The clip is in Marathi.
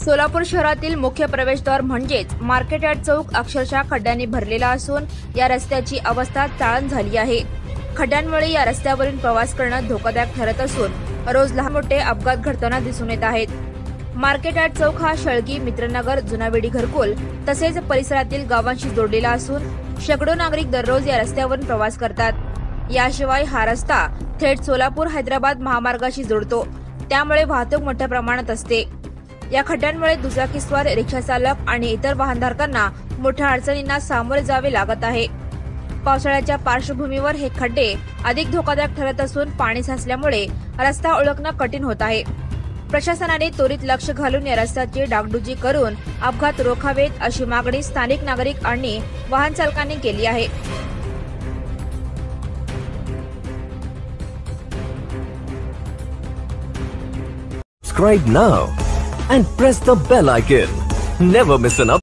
सोलापूर शहरातील मुख्य प्रवेशद्वार म्हणजेच मार्केट यार्ड चौक अक्षरशः खड्ड्यांनी भरलेला असून या रस्त्याची अवस्था चाळण झाली आहे। खड्ड्यांमुळे या रस्त्यावरून प्रवास करणं धोकादायक ठरत असून रोज लहान मोठे अपघात घडताना दिसून येत आहेत। मार्केट यार्ड चौक हा शळगी, मित्रनगर, जुनावेडी घरकुल तसेच परिसरातील गावांशी जोडलेला असून शेकडो नागरिक दररोज या रस्त्यावरून प्रवास करतात। याशिवाय हा रस्ता थेट सोलापूर हैदराबाद महामार्गाशी जोडतो, त्यामुळे वाहतूक मोठ्या प्रमाणात असते। या खड्ड्यांमुळे दुचाकीस्वार, रिक्षा चालक आणि इतर वाहनधारकांना मोठ्या अडचणींना सामोरे जावे लागत आहे। पावसाळ्याच्या पार्श्वभूमीवर हे खड्डे अधिक धोकादायक ठरत असून पाणी साचल्यामुळे रस्ता ओळखणं कठीण होत आहे। प्रशासनाने त्वरित लक्ष घालून या रस्त्याची डागडुजी करून अपघात रोखावेत अशी मागणी स्थानिक नागरिक आणि वाहन चालकांनी केली आहे। Subscribe now and press the bell icon. Never miss an update.